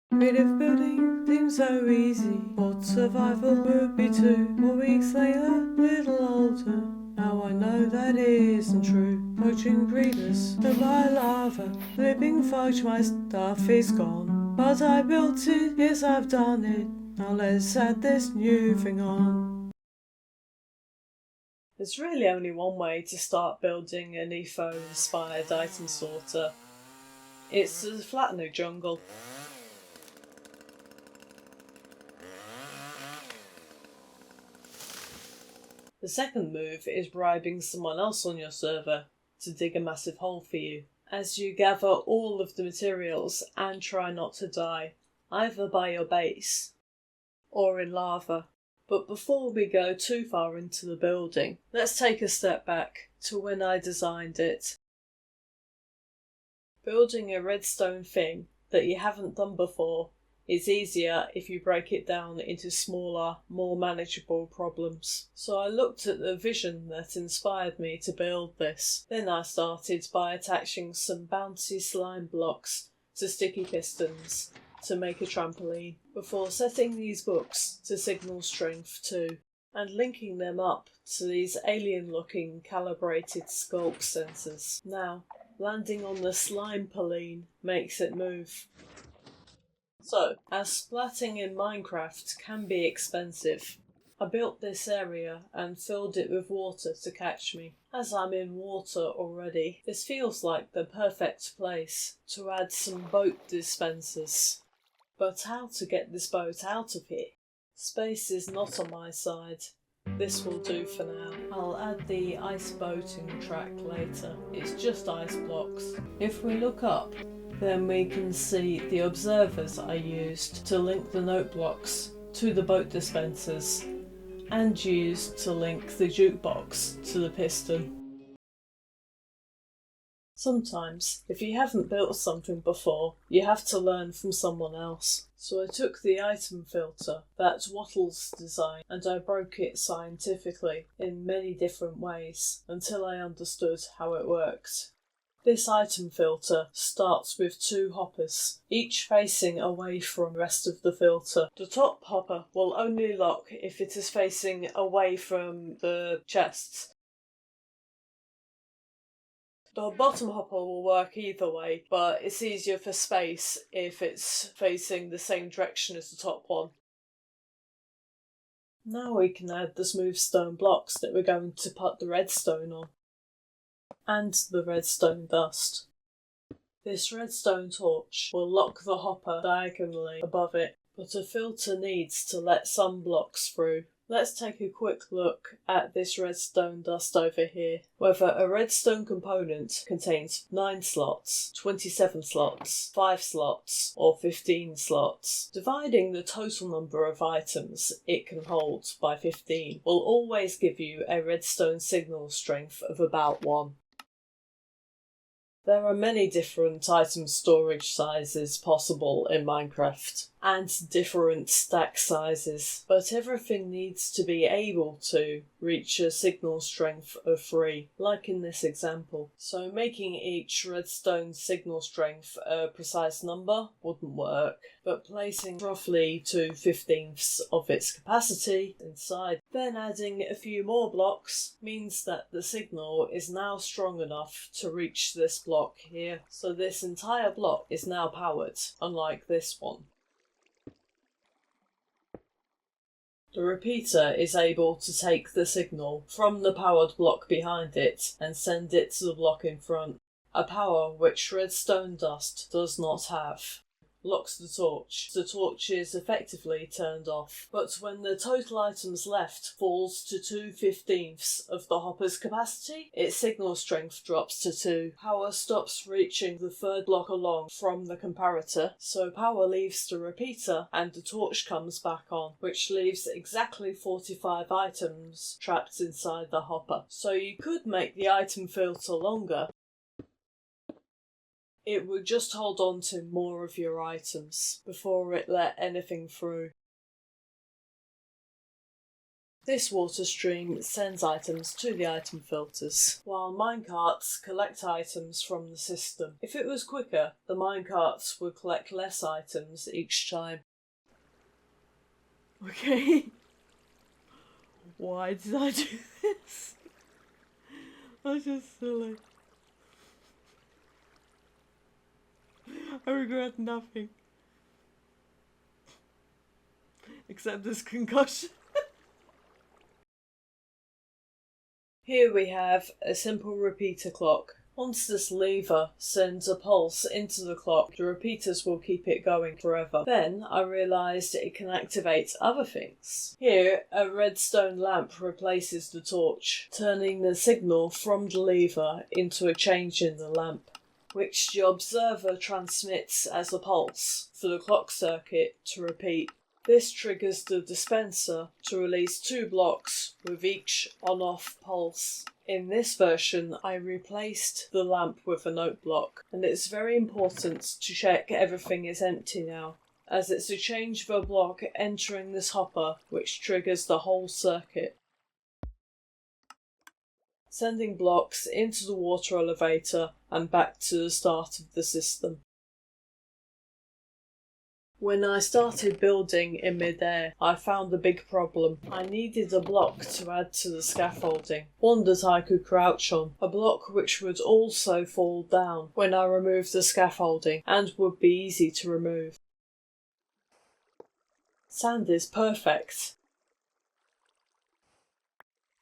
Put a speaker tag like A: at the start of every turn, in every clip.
A: Creative building seems so easy, but survival would be too. 4 weeks later, little older. Now I know that isn't true. Poaching creepers, and by lava, flipping fudge, my stuff is gone. But I built it, yes I've done it. Now let's add this new thing on. There's really only one way to start building an EFO-inspired item sorter. It's to flatten a jungle. The second move is bribing someone else on your server to dig a massive hole for you, as you gather all of the materials and try not to die, either by your base or in lava. But before we go too far into the building, let's take a step back to when I designed it. Building a redstone thing that you haven't done before is easier if you break it down into smaller, more manageable problems. So I looked at the vision that inspired me to build this. Then I started by attaching some bouncy slime blocks to sticky pistons to make a trampoline, before setting these books to signal strength 2 and linking them up to these alien-looking calibrated sculk sensors. Now, landing on the slime poline makes it move. So, as splatting in Minecraft can be expensive, I built this area and filled it with water to catch me. As I'm in water already, this feels like the perfect place to add some boat dispensers. But how to get this boat out of here? Space is not on my side. This will do for now. I'll add the ice boating track later. It's just ice blocks. If we look up, then we can see the observers I used to link the note blocks to the boat dispensers and used to link the jukebox to the piston. Sometimes, if you haven't built something before, you have to learn from someone else. So I took the item filter that Wattles designed and I broke it scientifically in many different ways until I understood how it worked. This item filter starts with 2 hoppers, each facing away from the rest of the filter. The top hopper will only lock if it is facing away from the chests. The bottom hopper will work either way, but it's easier for space if it's facing the same direction as the top one. Now we can add the smooth stone blocks that we're going to put the redstone on, and the redstone dust. This redstone torch will lock the hopper diagonally above it, but a filter needs to let some blocks through. Let's take a quick look at this redstone dust over here. Whether a redstone component contains 9 slots, 27 slots, 5 slots, or 15 slots. Dividing the total number of items it can hold by 15 will always give you a redstone signal strength of about 1. There are many different item storage sizes possible in Minecraft, and different stack sizes, but everything needs to be able to reach a signal strength of 3, like in this example. So making each redstone signal strength a precise number wouldn't work, but placing roughly 2/15 of its capacity inside, then adding a few more blocks, means that the signal is now strong enough to reach this block here. So this entire block is now powered, unlike this one. The repeater is able to take the signal from the powered block behind it and send it to the block in front, a power which redstone dust does not have. Locks the torch. The torch is effectively turned off, but when the total items left falls to 2/15 of the hopper's capacity, its signal strength drops to 2. Power stops reaching the third block along from the comparator, so power leaves the repeater and the torch comes back on, which leaves exactly 45 items trapped inside the hopper. So you could make the item filter longer. It would just hold on to more of your items before it let anything through. This water stream sends items to the item filters, while minecarts collect items from the system. If it was quicker, the minecarts would collect less items each time. Okay. Why did I do this? That's just silly. I regret nothing. Except this concussion. Here we have a simple repeater clock. Once this lever sends a pulse into the clock, the repeaters will keep it going forever. Then I realised it can activate other things. Here, a redstone lamp replaces the torch, turning the signal from the lever into a change in the lamp, which the observer transmits as a pulse for the clock circuit to repeat. This triggers the dispenser to release 2 blocks with each on-off pulse. In this version, I replaced the lamp with a note block, and it's very important to check everything is empty now, as it's a change of a block entering this hopper which triggers the whole circuit, sending blocks into the water elevator and back to the start of the system. When I started building in mid-air, I found a big problem. I needed a block to add to the scaffolding, one that I could crouch on, a block which would also fall down when I removed the scaffolding and would be easy to remove. Sand is perfect.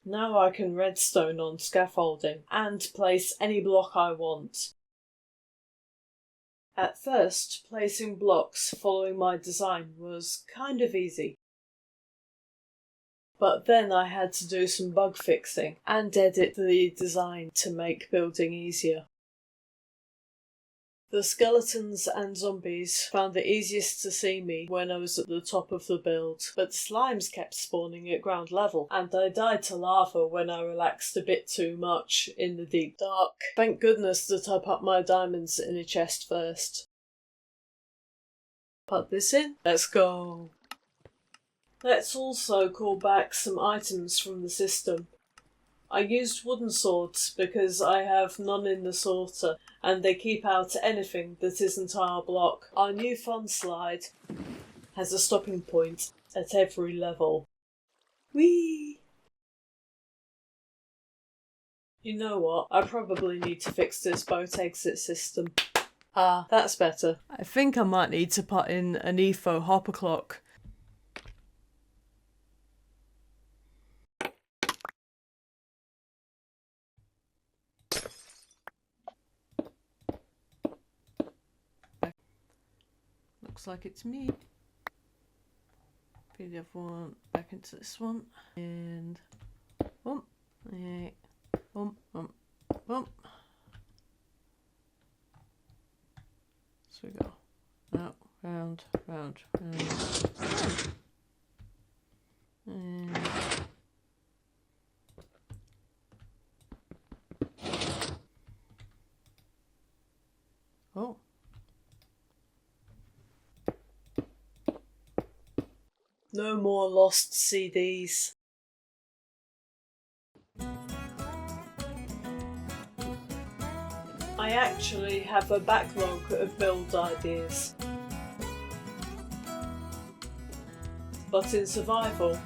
A: Now I can redstone on scaffolding and place any block I want. At first, placing blocks following my design was kind of easy. But then I had to do some bug fixing and edit the design to make building easier. The skeletons and zombies found it easiest to see me when I was at the top of the build, but the slimes kept spawning at ground level, and I died to lava when I relaxed a bit too much in the deep dark. Thank goodness that I put my diamonds in a chest first. Put this in. Let's go. Let's also call back some items from the system. I used wooden swords because I have none in the sorter, and they keep out anything that isn't our block. Our new Funslide has a stopping point at every level. Whee! You know what? I probably need to fix this boat exit system. Ah, that's better. I think I might need to put in an EFO hopper clock. Looks like it's me. Feed the other one back into this one. And bump. Yeah. Bump, bump, bump. So we go out, round, round, round, round. And oh. No more lost CDs. I actually have a backlog of build ideas. But in survival,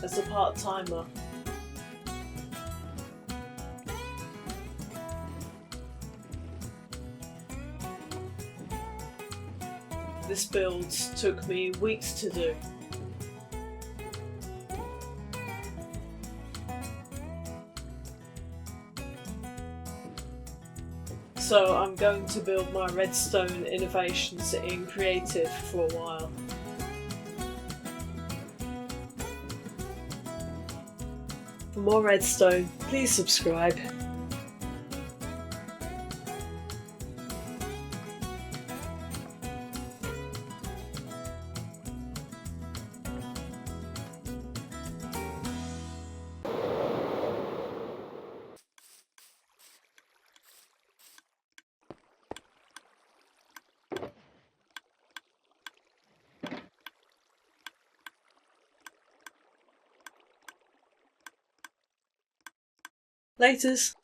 A: as a part-timer. This build took me weeks to do. So I'm going to build my redstone innovations in creative for a while. For more redstone, please subscribe. Laters.